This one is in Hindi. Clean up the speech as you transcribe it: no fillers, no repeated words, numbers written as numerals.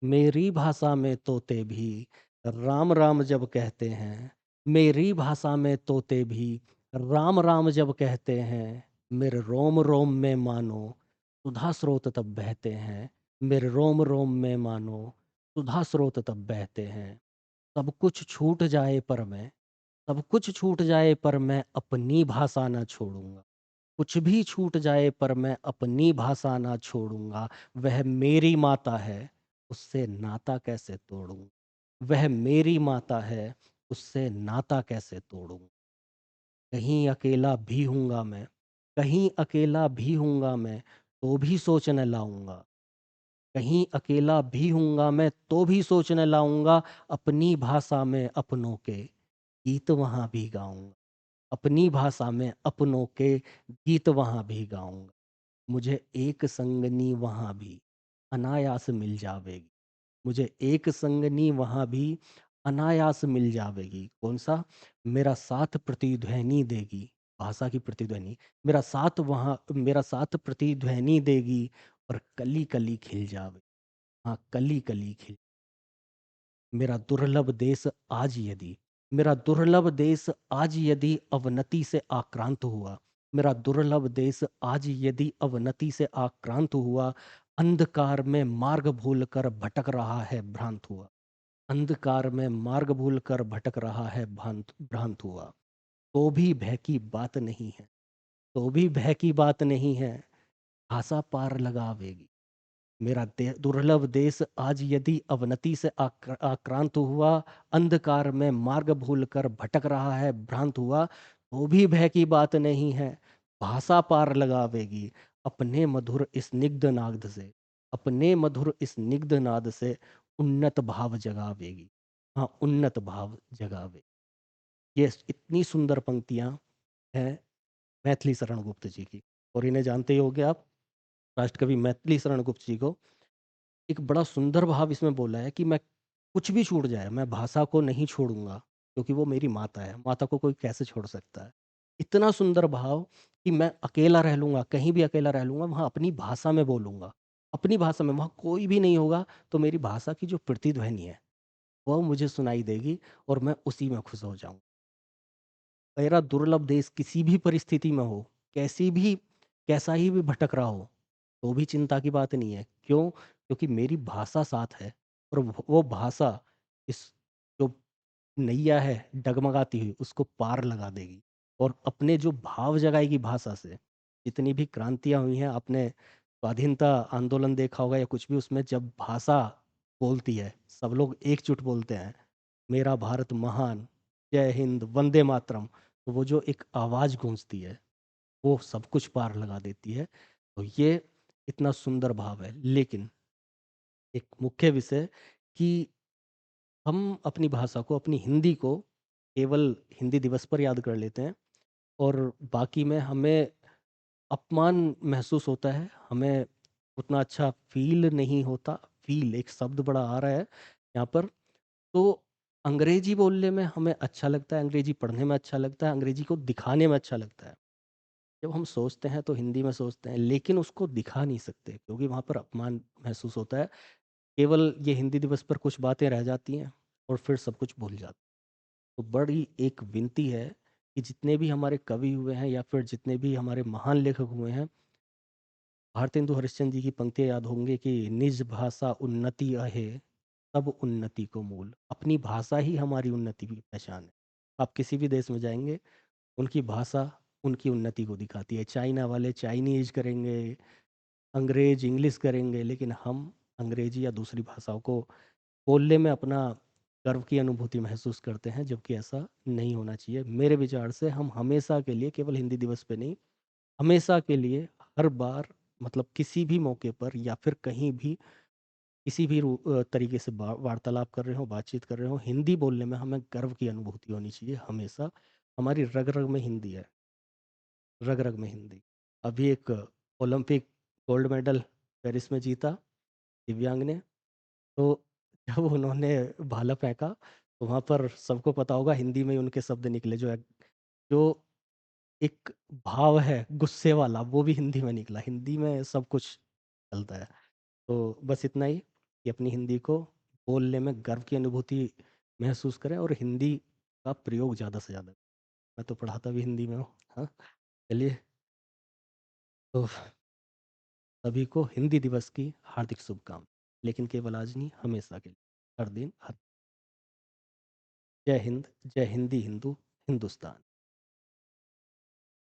मेरी भाषा में तोते भी राम राम जब कहते हैं। मेरी भाषा में तोते भी राम राम जब कहते हैं। मेरे रोम रोम में मानो सुधा स्रोत तब बहते हैं। मेरे रोम रोम में मानो सुधा स्रोत तब बहते हैं। सब कुछ छूट जाए पर मैं सब कुछ छूट जाए पर मैं अपनी भाषा ना छोड़ूंगा। कुछ भी छूट जाए पर मैं अपनी भाषा ना छोड़ूंगा। वह मेरी माता है, उससे नाता कैसे तोड़ूं। वह मेरी माता है, उससे नाता कैसे तोड़ूं। कहीं अकेला भी हूंगा मैं, कहीं अकेला भी हूंगा मैं, तो भी सोच न लाऊंगा। कहीं अकेला भी हूंगा मैं, तो भी सोच न लाऊंगा। अपनी भाषा में अपनों के गीत वहां भी गाऊंगा। अपनी भाषा में अपनों के गीत वहां भी गाऊंगा। मुझे एक संगनी वहाँ भी अनायास मिल जावेगी। मुझे एक संगनी वहाँ भी अनायास मिल जावेगी। कौन सा? मेरा साथ प्रतिध्वनि देगी। भाषा की प्रतिध्वनि। मेरा साथ प्रतिध्वनि देगी और कली कली खिल जावे। हाँ, कली कली खिल। मेरा दुर्लभ देश आज यदि मेरा दुर्लभ देश आज यदि अवनति से आक्रांत हुआ। मेरा दुर्लभ देश आज यदि अवनति से आक्रांत हुआ। अंधकार में मार्ग भूल कर भटक रहा है भ्रांत हुआ। अंधकार में मार्ग भूल कर भटक रहा है भ्रांत भ्रांत हुआ। तो भी भय की बात नहीं है। तो भी भय की बात नहीं है। भाषा पार लगावेगी। मेरा दुर्लभ देश आज यदि अवनति से आक्रांत हुआ। अंधकार में मार्ग भूल कर भटक रहा है भ्रांत हुआ। तो भी भय की बात नहीं है। भाषा पार लगावेगी। अपने मधुर स्निग्ध नाद से अपने मधुर स्निग्ध नाद से उन्नत भाव जगावेगी। हाँ, उन्नत भाव जगावे। ये इतनी सुंदर पंक्तियां हैं मैथिली शरण गुप्त जी की। और इन्हें जानते ही होंगे आप, राष्ट्रकवि मैथिली शरण गुप्त जी को। एक बड़ा सुंदर भाव इसमें बोला है कि मैं कुछ भी छूट जाए, मैं भाषा को नहीं छोड़ूंगा, क्योंकि वो मेरी माता है। माता को कोई कैसे छोड़ सकता है? इतना सुंदर भाव कि मैं अकेला रह लूंगा, कहीं भी अकेला रह लूंगा, वहां अपनी भाषा में बोलूंगा। अपनी भाषा में, वहां कोई भी नहीं होगा, तो मेरी भाषा की जो प्रतिध्वनि है वह मुझे सुनाई देगी और मैं उसी में खुश हो जाऊं। मेरा दुर्लभ देश किसी भी परिस्थिति में हो, कैसी भी कैसा ही भी भटक रहा हो, तो भी चिंता की बात नहीं है। क्यों? क्योंकि मेरी भाषा साथ है। और वो भाषा इस जो नैया है डगमगाती हुई, उसको पार लगा देगी। और अपने जो भाव जगाएगी भाषा से। जितनी भी क्रांतियां हुई हैं, आपने स्वाधीनता आंदोलन देखा होगा या कुछ भी, उसमें जब भाषा बोलती है, सब लोग एकजुट बोलते हैं, मेरा भारत महान, जय हिंद, वंदे मातरम। तो वो जो एक आवाज़ गूंजती है, वो सब कुछ पार लगा देती है। तो ये इतना सुंदर भाव है। लेकिन एक मुख्य विषय कि हम अपनी भाषा को, अपनी हिंदी को केवल हिंदी दिवस पर याद कर लेते हैं, और बाकी में हमें अपमान महसूस होता है, हमें उतना अच्छा फील नहीं होता। फील एक शब्द बड़ा आ रहा है यहाँ पर। तो अंग्रेजी बोलने में हमें अच्छा लगता है, अंग्रेजी पढ़ने में अच्छा लगता है, अंग्रेजी को दिखाने में अच्छा लगता है। जब हम सोचते हैं तो हिंदी में सोचते हैं, लेकिन उसको दिखा नहीं सकते क्योंकि वहाँ पर अपमान महसूस होता है। केवल ये हिंदी दिवस पर कुछ बातें रह जाती हैं और फिर सब कुछ भूल जाते हैं। तो बड़ी एक विनती है कि जितने भी हमारे कवि हुए हैं या फिर जितने भी हमारे महान लेखक हुए हैं, भारतेंदु हरिश्चंद्र जी की पंक्तियाँ याद होंगी कि निज भाषा उन्नति अहे, तब उन्नति को मूल। अपनी भाषा ही हमारी उन्नति की पहचान है। आप किसी भी देश में जाएंगे, उनकी भाषा उनकी उन्नति को दिखाती है। चाइना वाले चाइनीज करेंगे, अंग्रेज इंग्लिश करेंगे, लेकिन हम अंग्रेजी या दूसरी भाषाओं को बोलने में अपना गर्व की अनुभूति महसूस करते हैं, जबकि ऐसा नहीं होना चाहिए। मेरे विचार से हम हमेशा के लिए, केवल हिंदी दिवस पे नहीं, हमेशा के लिए, हर बार, मतलब किसी भी मौके पर या फिर कहीं भी, किसी भी तरीके से वार्तालाप कर रहे हो, बातचीत कर रहे हो, हिंदी बोलने में हमें गर्व की अनुभूति होनी चाहिए हमेशा। हमारी रग रग में हिंदी है, रग रग में हिंदी। अभी एक ओलंपिक गोल्ड मेडल पेरिस में जीता दिव्यांग ने। तो जब उन्होंने भाला फेंका, तो वहाँ पर सबको पता होगा हिंदी में ही उनके शब्द निकले, जो एक भाव है गुस्से वाला, वो भी हिंदी में निकला। हिंदी में सब कुछ चलता है। तो बस इतना ही। कि अपनी हिंदी को बोलने में गर्व की अनुभूति महसूस करें और हिंदी का प्रयोग ज़्यादा से ज़्यादा। मैं तो पढ़ाता भी हिंदी में हूँ। हाँ, चलिए, तो सभी को हिंदी दिवस की हार्दिक शुभकामनाएँ। लेकिन केवल आज नहीं, हमेशा के लिए, हर दिन, हर जय हिंद, जय हिंदी हिंदू, हिंदुस्तान।